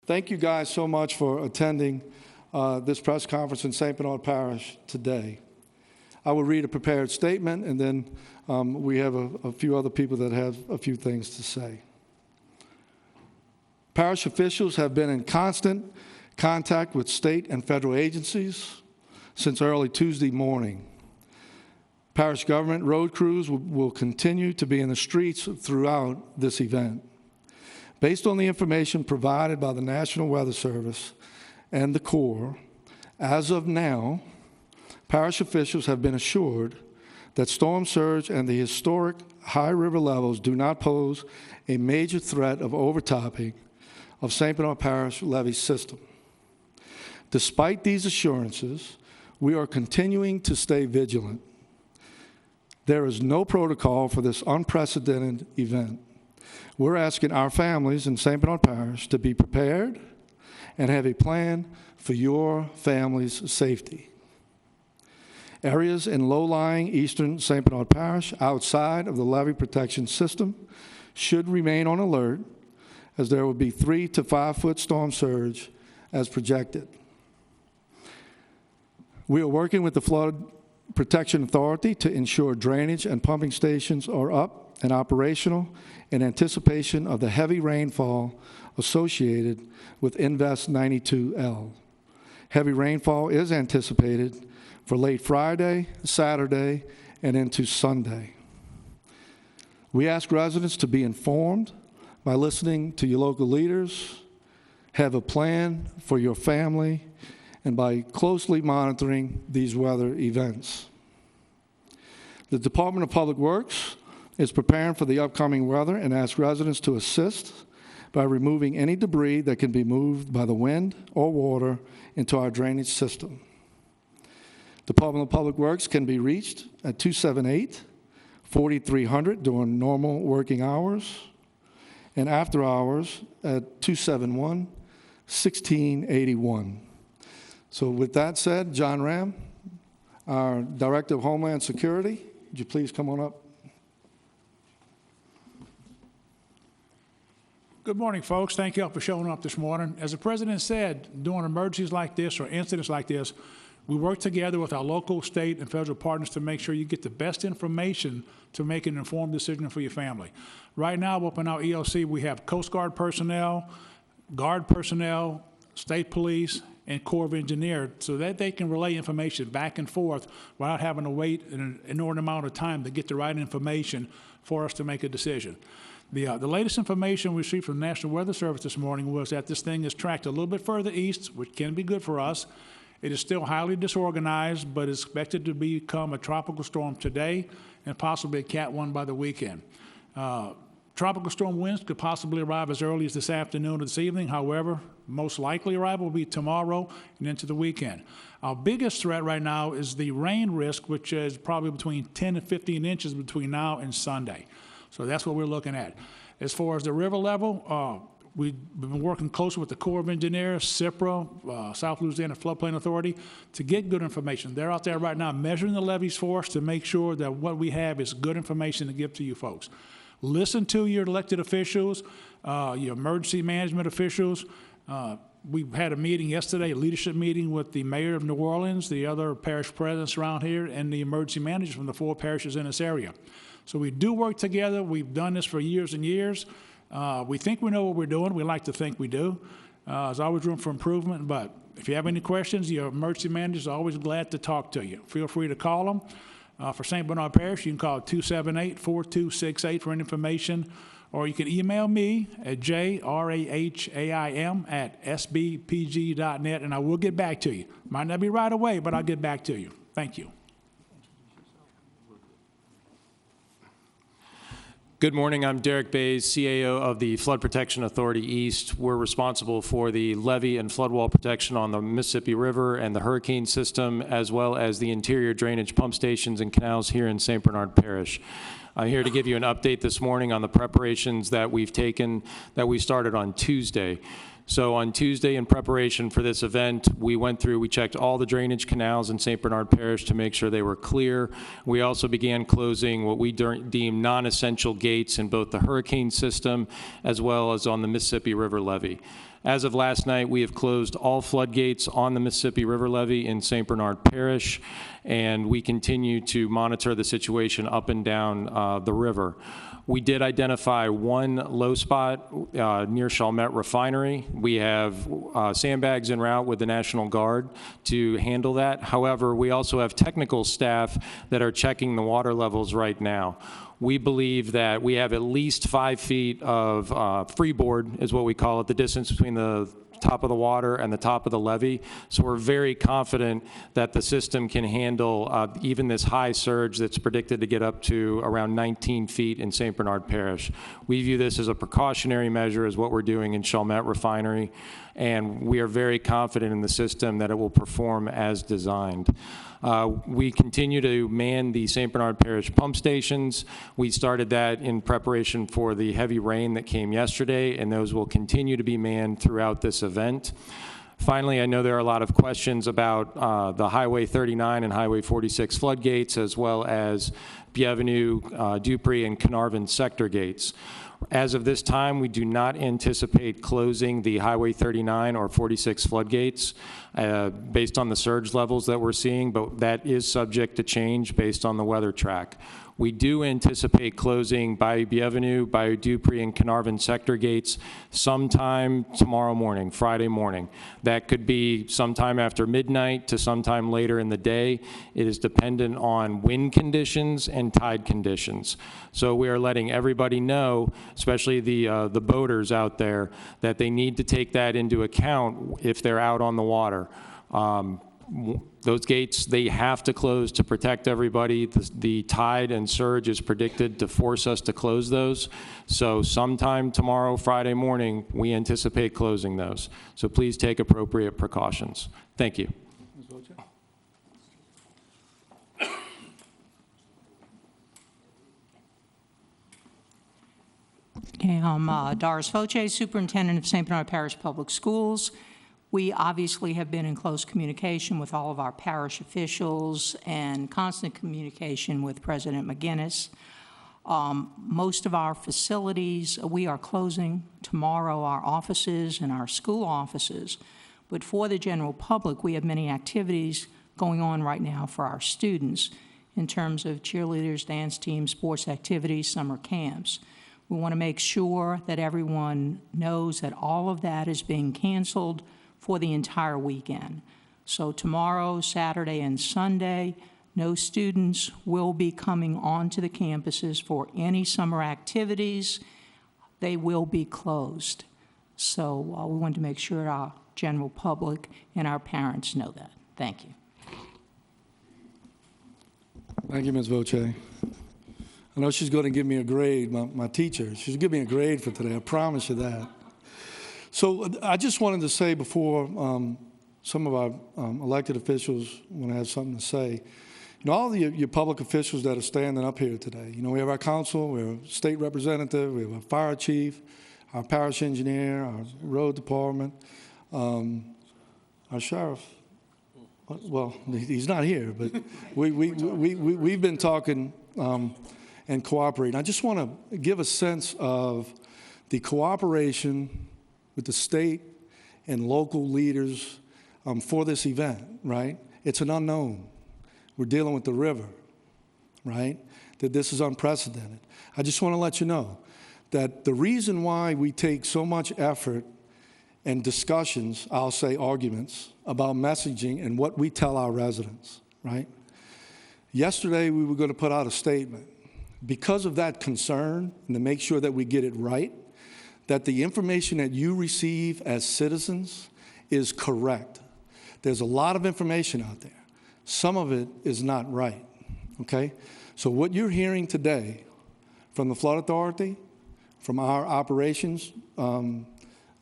Thank you guys so much for attending this press conference in St. Bernard Parish today. I will read a prepared statement, and then we have a few other people that have a few things to say. Parish officials have been in constant contact with state and federal agencies since early Tuesday morning. Parish government road crews will continue to be in the streets throughout this event. Based on the information provided by the National Weather Service and the Corps, as of now, parish officials have been assured that storm surge and the historic high river levels do not pose a major threat of overtopping of St. Bernard Parish levee system. Despite these assurances, we are continuing to stay vigilant. There is no protocol for this unprecedented event. We're asking our families in St. Bernard Parish to be prepared and have a plan for your family's safety. Areas in low-lying eastern St. Bernard Parish outside of the levee protection system should remain on alert, as there will be 3 to 5 foot storm surge as projected. We are working with the Flood Protection Authority to ensure drainage and pumping stations are up and operational in anticipation of the heavy rainfall associated with Invest 92L. Heavy rainfall is anticipated for late Friday, Saturday, and into Sunday. We ask residents to be informed by listening to your local leaders, have a plan for your family, and by closely monitoring these weather events. The Department of Public Works is preparing for the upcoming weather and asks residents to assist by removing any debris that can be moved by the wind or water into our drainage system. Department of Public Works can be reached at 278-4300 during normal working hours and after hours at 271-1681. So with that said, John Ram, our Director of Homeland Security, would you please come on up? Good morning, folks. Thank you all for showing up this morning. As the President said, during emergencies like this or incidents like this, we work together with our local, state, and federal partners to make sure you get the best information to make an informed decision for your family. Right now, up in our ELC, we have Coast Guard personnel, Guard personnel, state police, and Corps of Engineers, so that they can relay information back and forth without having to wait an inordinate amount of time to get the right information for us to make a decision. The latest information we received from the National Weather Service this morning was that this thing is tracked a little bit further east, which can be good for us. It is still highly disorganized, but is expected to become a tropical storm today and possibly a Cat 1 by the weekend. Tropical storm winds could possibly arrive as early as this afternoon or this evening. However, most likely arrival will be tomorrow and into the weekend. Our biggest threat right now is the rain risk, which is probably between 10 and 15 inches between now and Sunday. So that's what we're looking at. As far as the river level, we've been working closely with the Corps of Engineers, CIPRA, South Louisiana Floodplain Authority, to get good information. They're out there right now measuring the levees for us to make sure that what we have is good information to give to you folks. Listen to your elected officials, your emergency management officials. We had a meeting yesterday, a leadership meeting with the mayor of New Orleans, the other parish presidents around here, and the emergency managers from the 4 parishes in this area. So we do work together. We've done this for years and years. We think we know what we're doing. We like to think we do. There's always room for improvement, but if you have any questions, your emergency managers are always glad to talk to you. Feel free to call them. For St. Bernard Parish, you can call 278-4268 for any information, or you can email me at jraham@sbpg.net, and I will get back to you. Might not be right away, but I'll get back to you. Thank you. Good morning. I'm Derrick Bays, CAO of the Flood Protection Authority East. We're responsible for the levee and flood wall protection on the Mississippi River and the hurricane system, as well as the interior drainage pump stations and canals here in St. Bernard Parish. I'm here to give you an update this morning on the preparations that we started on Tuesday. So on Tuesday, in preparation for this event, we checked all the drainage canals in St. Bernard Parish to make sure they were clear. We also began closing what we deem non-essential gates in both the hurricane system as well as on the Mississippi River levee. As of last night, we have closed all floodgates on the Mississippi River levee in St. Bernard Parish, and we continue to monitor the situation up and down the river. We did identify one low spot near Chalmette Refinery. We have sandbags en route with the National Guard to handle that. However, we also have technical staff that are checking the water levels right now. We believe that we have at least 5 feet of freeboard, is what we call it, the distance between the top of the water and the top of the levee. So we're very confident that the system can handle even this high surge that's predicted to get up to around 19 feet in St. Bernard Parish. We view this as a precautionary measure, as what we're doing in Chalmette Refinery, and we are very confident in the system that it will perform as designed. We continue to man the St. Bernard Parish pump stations. We started that in preparation for the heavy rain that came yesterday, and those will continue to be manned throughout this event. Finally, I know there are a lot of questions about the Highway 39 and Highway 46 floodgates, as well as Bienvenue, Dupree, and Carnarvon sector gates. As of this time, we do not anticipate closing the Highway 39 or 46 floodgates based on the surge levels that we're seeing, but that is subject to change based on the weather track. We do anticipate closing Bayou Bienvenue, Bayou Dupree, and Carnarvon sector gates sometime tomorrow morning, Friday morning. That could be sometime after midnight to sometime later in the day. It is dependent on wind conditions and tide conditions. So we are letting everybody know, especially the boaters out there, that they need to take that into account if they're out on the water. Those gates, they have to close to protect everybody. The tide and surge is predicted to force us to close those. So sometime tomorrow, Friday morning, we anticipate closing those. So please take appropriate precautions. Thank you. Okay, I'm Doris Foce, Superintendent of St. Bernard Parish Public Schools. We obviously have been in close communication with all of our parish officials and constant communication with President McGinnis. Most of our facilities, we are closing tomorrow, our offices and our school offices. But for the general public, we have many activities going on right now for our students in terms of cheerleaders, dance teams, sports activities, summer camps. We want to make sure that everyone knows that all of that is being canceled for the entire weekend. So tomorrow, Saturday, and Sunday, no students will be coming onto the campuses for any summer activities. They will be closed. So we want to make sure our general public and our parents know that. Thank you. Thank you, Ms. Voce. I know she's going to give me a grade, my teacher. She's going to give me a grade for today. I promise you that. So I just wanted to say before some of our elected officials want to have something to say, all your public officials that are standing up here today, we have our council, we have a state representative, we have a fire chief, our parish engineer, our road department, our sheriff. Well, he's not here, but we've been talking and cooperating. I just want to give a sense of the cooperation with the state and local leaders for this event, right? It's an unknown. We're dealing with the river, right? That this is unprecedented. I just want to let you know that the reason why we take so much effort and discussions, I'll say arguments, about messaging and what we tell our residents, right? Yesterday, we were going to put out a statement. Because of that concern, and to make sure that we get it right, that the information that you receive as citizens is correct. There's a lot of information out there. Some of it is not right, okay? So what you're hearing today from the Flood Authority, from our operations,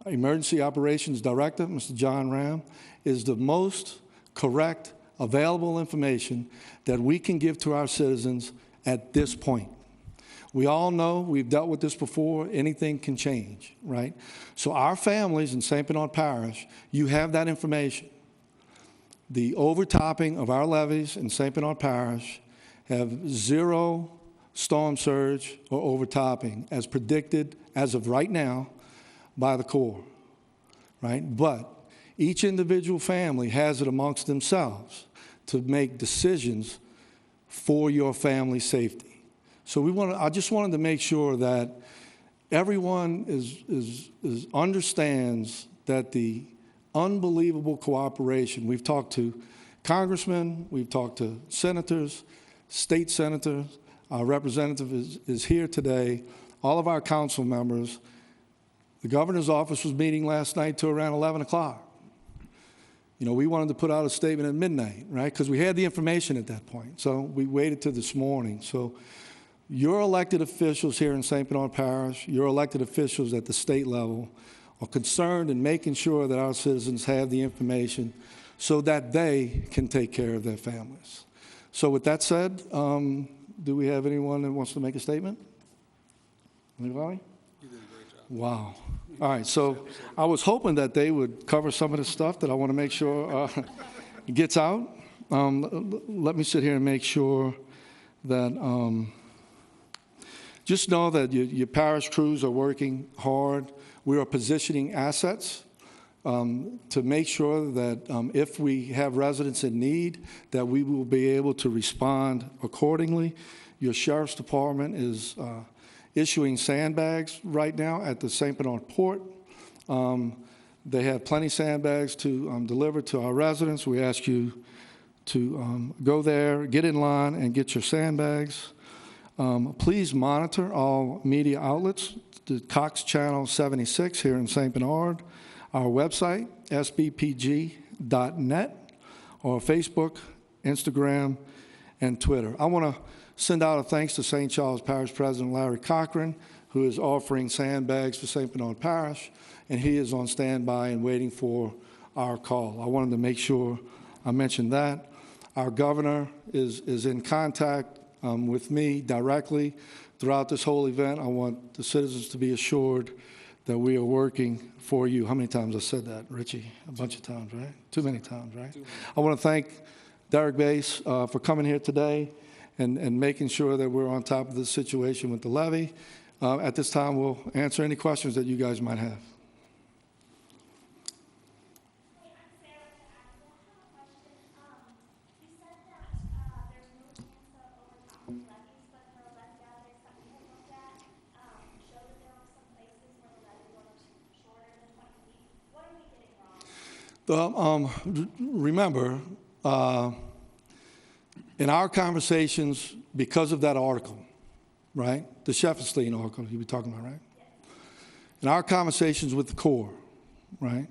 Emergency Operations Director, Mr. John Ram, is the most correct, available information that we can give to our citizens at this point. We all know, we've dealt with this before, anything can change, right? So our families in St. Bernard Parish, you have that information. The overtopping of our levees in St. Bernard Parish have 0 storm surge or overtopping as predicted as of right now by the Corps. right? But each individual family has it amongst themselves to make decisions for your family's safety. So I just wanted to make sure that everyone understands that the unbelievable cooperation. We've talked to congressmen, we've talked to senators, state senators. Our representative is here today. All of our council members. The governor's office was meeting last night till around 11 o'clock. You know, we wanted to put out a statement at midnight, right? Because we had the information at that point. So we waited till this morning. So your elected officials here in St. Bernard Parish, your elected officials at the state level are concerned in making sure that our citizens have the information so that they can take care of their families. So with that said, do we have anyone that wants to make a statement? Anybody? You did a great job. Wow. All right, so I was hoping that they would cover some of the stuff that I want to make sure gets out. Let me sit here and make sure that, just know that your parish crews are working hard. We are positioning assets to make sure that if we have residents in need, that we will be able to respond accordingly. Your sheriff's department is issuing sandbags right now at the St. Bernard Port. They have plenty of sandbags to deliver to our residents. We ask you to go there, get in line, and get your sandbags. Please monitor all media outlets, the Cox Channel 76 here in St. Bernard, our website, sbpg.net, or Facebook, Instagram, and Twitter. I want to send out a thanks to St. Charles Parish President Larry Cochran, who is offering sandbags for St. Bernard Parish, and he is on standby and waiting for our call. I wanted to make sure I mentioned that. Our governor is in contact with me directly throughout this whole event. I want the citizens to be assured that we are working for you. How many times I said that, Richie? A bunch of times, right? Too many times, right? I want to thank Derrick Bass for coming here today and making sure that we're on top of the situation with the levy. At this time, we'll answer any questions that you guys might have. Remember, in our conversations, because of that article, right? The Shefferstein article you were talking about, right? In our conversations with the Corps, right?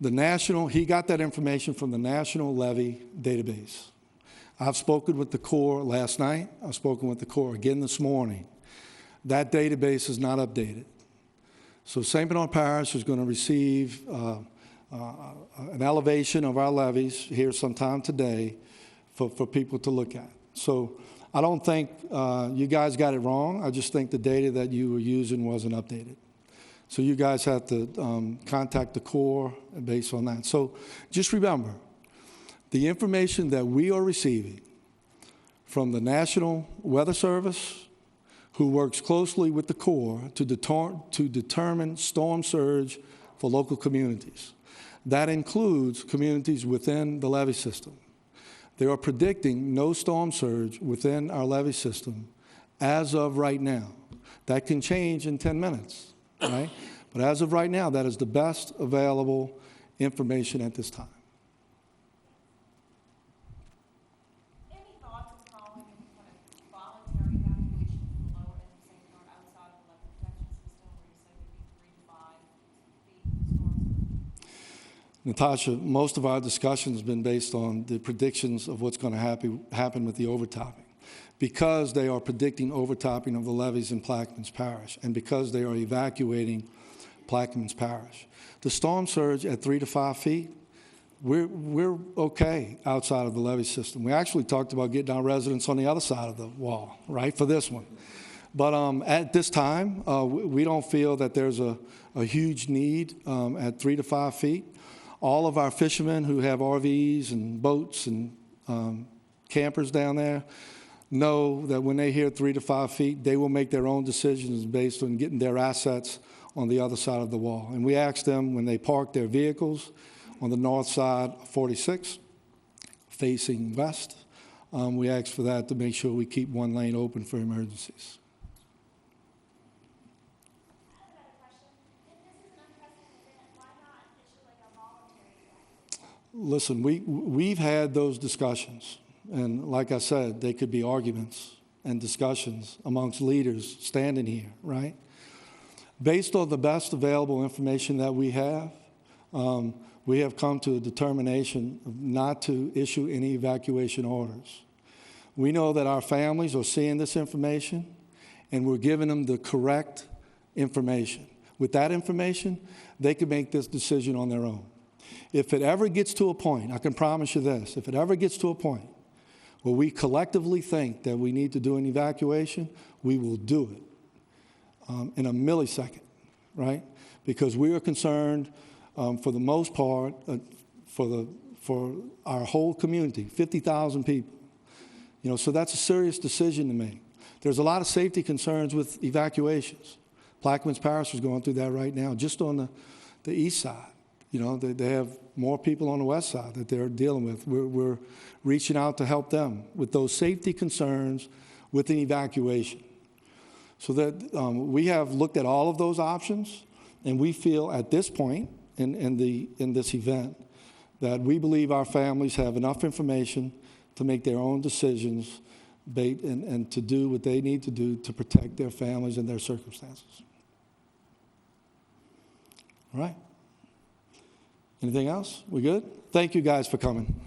He got that information from the National Levy Database. I've spoken with the Corps last night. I've spoken with the Corps again this morning. That database is not updated. So St. Bernard Parish is going to receive an elevation of our levies here sometime today for people to look at. So I don't think you guys got it wrong. I just think the data that you were using wasn't updated. So you guys have to contact the Corps based on that. So just remember, the information that we are receiving from the National Weather Service, who works closely with the Corps to determine storm surge for local communities. That includes communities within the levee system. They are predicting no storm surge within our levee system as of right now. That can change in 10 minutes, right? But as of right now, that is the best available information at this time. Any thoughts on calling any kind of voluntary evacuation from the lower end of St. Bernard outside of the flood protection system, where you said would be 3 to 5 feet storm surge? Natasha, most of our discussion has been based on the predictions of what's going to happen with the overtopping. Because they are predicting overtopping of the levees in Plaquemines Parish, and because they are evacuating Plaquemines Parish. The storm surge at 3 to 5 feet, we're okay outside of the levee system. We actually talked about getting our residents on the other side of the wall, right, for this one. But at this time, we don't feel that there's a huge need at 3 to 5 feet. All of our fishermen who have RVs and boats and campers down there know that when they hear 3 to 5 feet, they will make their own decisions based on getting their assets on the other side of the wall. And we asked them when they park their vehicles on the north side of 46, facing west, we asked for that to make sure we keep one lane open for emergencies. Listen, we've had those discussions, and like I said, they could be arguments and discussions amongst leaders standing here, right? Based on the best available information that we have come to a determination not to issue any evacuation orders. We know that our families are seeing this information, and we're giving them the correct information. With that information, they can make this decision on their own. If it ever gets to a point, I can promise you this, if it ever gets to a point where we collectively think that we need to do an evacuation, we will do it in a millisecond, right? Because we are concerned, for the most part, for our whole community, 50,000 people. You know, so that's a serious decision to make. There's a lot of safety concerns with evacuations. Plaquemines Parish is going through that right now, just on the east side. You know, they have more people on the west side that they're dealing with. We're reaching out to help them with those safety concerns with an evacuation. So that we have looked at all of those options, and we feel at this point in this event that we believe our families have enough information to make their own decisions and to do what they need to do to protect their families and their circumstances. All right? Anything else? We good? Thank you guys for coming.